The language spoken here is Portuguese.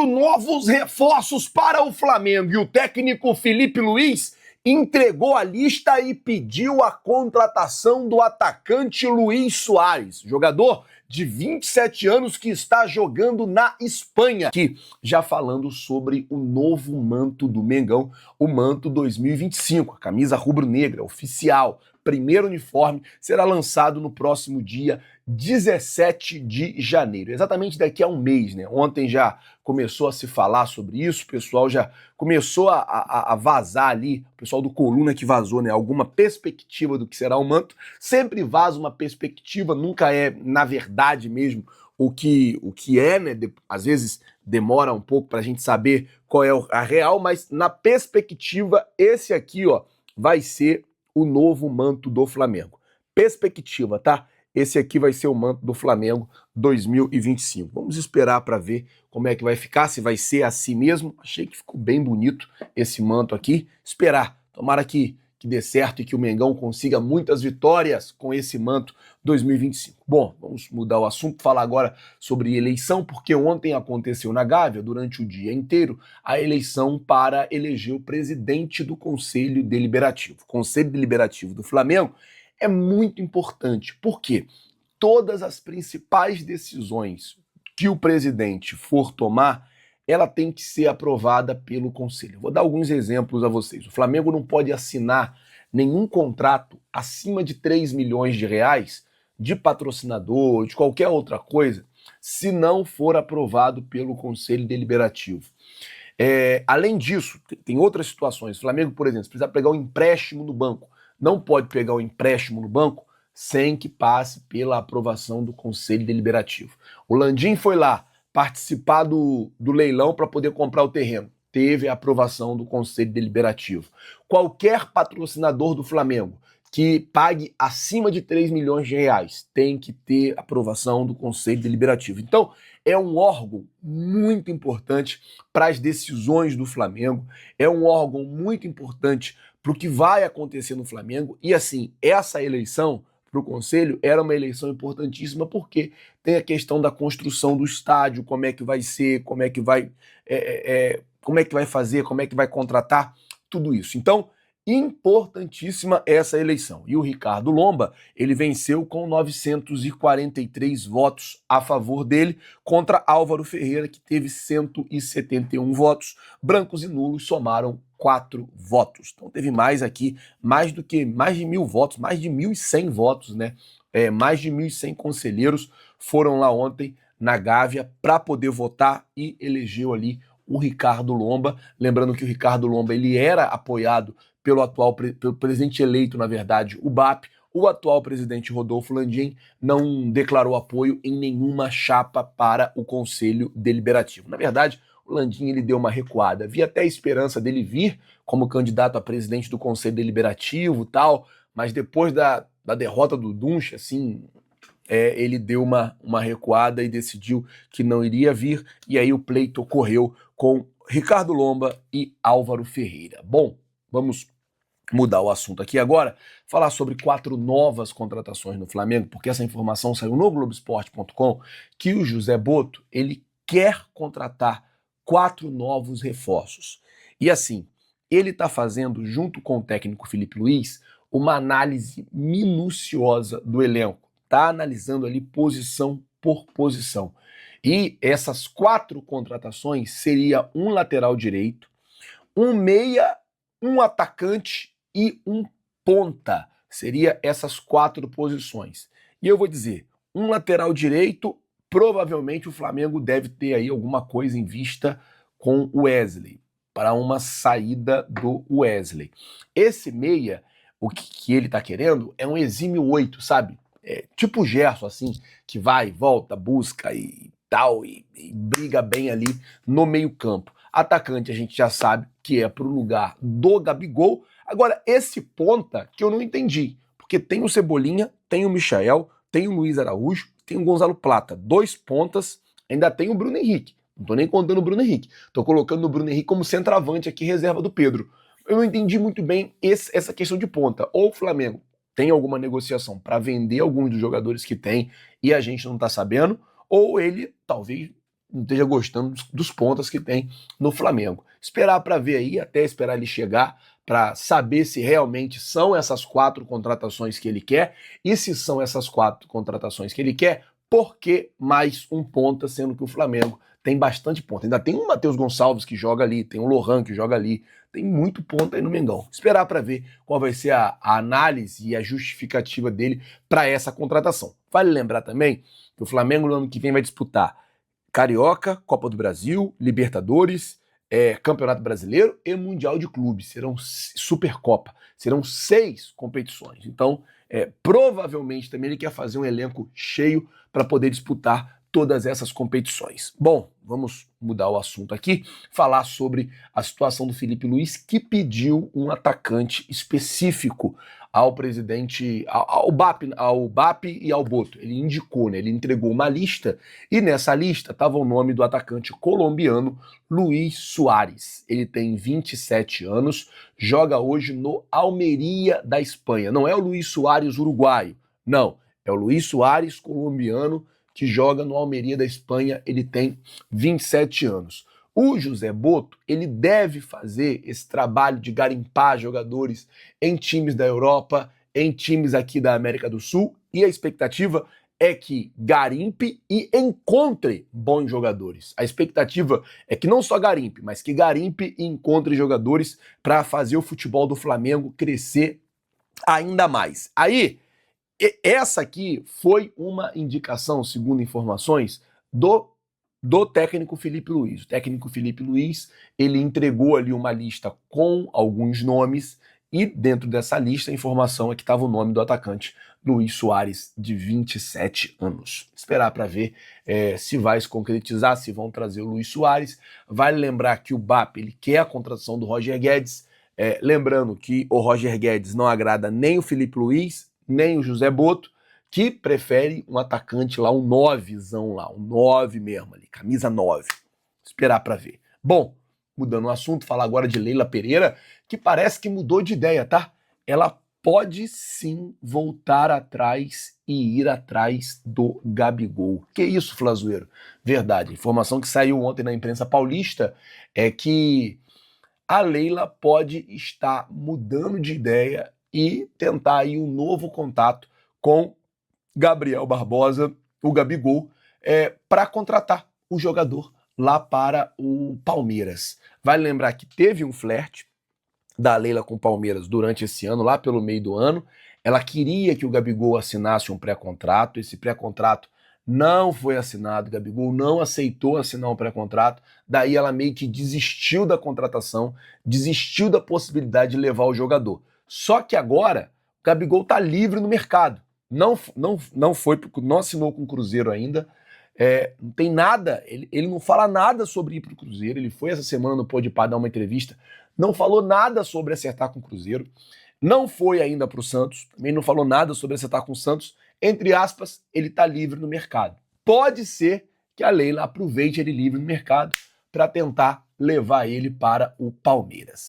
4 novos reforços para o Flamengo e o técnico Felipe Luiz entregou a lista e pediu a contratação do atacante Luis Soares, jogador de 27 anos que está jogando na Espanha. Aqui, já falando sobre o novo manto do Mengão, o manto 2025, a camisa rubro-negra oficial. Primeiro uniforme será lançado no próximo dia 17 de janeiro, exatamente daqui a um mês, né? Ontem já começou a se falar sobre isso, o pessoal já começou a vazar ali, o pessoal do Coluna que vazou, né? Alguma perspectiva do que será o manto. Sempre vaza uma perspectiva, nunca é, na verdade mesmo, o que é, né? Às vezes demora um pouco para a gente saber qual é a real, mas na perspectiva, esse aqui, ó, vai ser o novo manto do Flamengo. Perspectiva, tá? Esse aqui vai ser o manto do Flamengo 2025. Vamos esperar para ver como é que vai ficar, se vai ser assim mesmo. Achei que ficou bem bonito esse manto aqui. Esperar. Tomara que dê certo e que o Mengão consiga muitas vitórias com esse manto 2025. Bom, vamos mudar o assunto, falar agora sobre eleição, porque ontem aconteceu na Gávea, durante o dia inteiro, a eleição para eleger o presidente do Conselho Deliberativo. O Conselho Deliberativo do Flamengo é muito importante, porque todas as principais decisões que o presidente for tomar, ela tem que ser aprovada pelo Conselho. Vou dar alguns exemplos a vocês. O Flamengo não pode assinar nenhum contrato acima de 3 milhões de reais de patrocinador, de qualquer outra coisa, se não for aprovado pelo Conselho Deliberativo. Além disso, tem outras situações. O Flamengo, por exemplo, precisa pegar um empréstimo no banco. Não pode pegar um empréstimo no banco sem que passe pela aprovação do Conselho Deliberativo. O Landim foi lá participar do leilão para poder comprar o terreno. Teve a aprovação do Conselho Deliberativo. Qualquer patrocinador do Flamengo que pague acima de 3 milhões de reais tem que ter aprovação do Conselho Deliberativo. Então, é um órgão muito importante para as decisões do Flamengo, é um órgão muito importante para o que vai acontecer no Flamengo. E assim, essa eleição para o Conselho era uma eleição importantíssima porque tem a questão da construção do estádio, como é que vai ser, como é que vai fazer, como é que vai contratar, tudo isso. Então, importantíssima essa eleição. E o Ricardo Lomba, ele venceu com 943 votos a favor dele, contra Álvaro Ferreira, que teve 171 votos. Brancos e nulos somaram 4 votos. Então teve mais aqui, mais de 1.000 votos, mais de 1.100 votos, né? Mais de 1.100 conselheiros foram lá ontem na Gávea para poder votar e elegeu ali o Ricardo Lomba. Lembrando que o Ricardo Lomba, ele era apoiado pelo presidente eleito, na verdade, o BAP. O atual presidente Rodolfo Landim não declarou apoio em nenhuma chapa para o Conselho Deliberativo. Na verdade, o Landim, ele deu uma recuada. Havia até a esperança dele vir como candidato a presidente do Conselho Deliberativo e tal, mas depois da derrota do Dunche, assim, ele deu uma recuada e decidiu que não iria vir, e aí o pleito ocorreu com Ricardo Lomba e Álvaro Ferreira. Bom, vamos mudar o assunto aqui agora, falar sobre 4 novas contratações no Flamengo, porque essa informação saiu no Globoesporte.com, que o José Botto, ele quer contratar 4 novos reforços. E assim, ele está fazendo, junto com o técnico Felipe Luiz, uma análise minuciosa do elenco. Está analisando ali posição por posição. E essas 4 contratações seria um lateral direito, um meia, um atacante e um ponta. Seria essas 4 posições. E eu vou dizer, um lateral direito, provavelmente o Flamengo deve ter aí alguma coisa em vista com o Wesley, para uma saída do Wesley. Esse meia, o que ele tá querendo é um exímio 8, sabe? Tipo o Gerson, assim, que vai, volta, busca e tal, e briga bem ali no meio campo. Atacante a gente já sabe que é pro lugar do Gabigol. Agora, esse ponta que eu não entendi, porque tem o Cebolinha, tem o Michael, tem o Luiz Araújo, tem o Gonzalo Plata, 2 pontas, ainda tem o Bruno Henrique. Não tô nem contando o Bruno Henrique, tô colocando o Bruno Henrique como centroavante aqui, reserva do Pedro. Eu não entendi muito bem essa questão de ponta. Ou o Flamengo tem alguma negociação para vender alguns dos jogadores que tem e a gente não tá sabendo, ou ele talvez não esteja gostando dos pontas que tem no Flamengo. Esperar para ver aí, até esperar ele chegar, para saber se realmente são essas 4 contratações que ele quer, e se são essas 4 contratações que ele quer, por que mais um ponta, sendo que o Flamengo tem bastante ponta. Ainda tem o Matheus Gonçalves que joga ali, tem o Lohan que joga ali, tem muito ponta aí no Mengão. Esperar para ver qual vai ser a análise e a justificativa dele para essa contratação. Vale lembrar também que o Flamengo no ano que vem vai disputar Carioca, Copa do Brasil, Libertadores, Campeonato Brasileiro e Mundial de Clubes. Serão Supercopa. Serão 6 competições. Então, provavelmente também ele quer fazer um elenco cheio para poder disputar todas essas competições. Bom, vamos mudar o assunto aqui, falar sobre a situação do Filipe Luís, que pediu um atacante específico ao presidente, ao BAP e ao Boto. Ele indicou, né? Ele entregou uma lista e nessa lista estava o nome do atacante colombiano Luís Suárez. Ele tem 27 anos, joga hoje no Almeria da Espanha. Não é o Luís Suárez uruguaio, não. É o Luís Suárez colombiano que joga no Almeria da Espanha. Ele tem 27 anos. O José Boto, ele deve fazer esse trabalho de garimpar jogadores em times da Europa, em times aqui da América do Sul, e a expectativa é que garimpe e encontre bons jogadores. A expectativa é que não só garimpe, mas que garimpe e encontre jogadores para fazer o futebol do Flamengo crescer ainda mais. Aí, essa aqui foi uma indicação, segundo informações, do técnico Filipe Luís. O técnico Filipe Luís, ele entregou ali uma lista com alguns nomes e dentro dessa lista a informação é que estava o nome do atacante Luís Suárez, de 27 anos. Esperar para ver se vai se concretizar, se vão trazer o Luís Suárez. Vale lembrar que o BAP ele quer a contratação do Roger Guedes, lembrando que o Roger Guedes não agrada nem o Filipe Luís, nem o José Boto, que prefere um atacante lá, um 9zão lá, um 9 mesmo ali, camisa 9. Esperar para ver. Bom, mudando o assunto, falar agora de Leila Pereira, que parece que mudou de ideia, tá? Ela pode sim voltar atrás e ir atrás do Gabigol. Que isso, Flazoeiro? Verdade. A informação que saiu ontem na imprensa paulista é que a Leila pode estar mudando de ideia e tentar aí um novo contato com Gabriel Barbosa, o Gabigol, para contratar o jogador lá para o Palmeiras. Vale lembrar que teve um flerte da Leila com o Palmeiras durante esse ano, lá pelo meio do ano. Ela queria que o Gabigol assinasse um pré-contrato, esse pré-contrato não foi assinado, o Gabigol não aceitou assinar um pré-contrato, daí ela meio que desistiu da contratação, desistiu da possibilidade de levar o jogador. Só que agora o Gabigol está livre no mercado. Não assinou com o Cruzeiro ainda, não tem nada, ele não fala nada sobre ir para o Cruzeiro. Ele foi essa semana no Podpah dar uma entrevista, não falou nada sobre acertar com o Cruzeiro, não foi ainda para o Santos, também não falou nada sobre acertar com o Santos. Entre aspas, ele está livre no mercado. Pode ser que a Leila aproveite ele livre no mercado para tentar levar ele para o Palmeiras.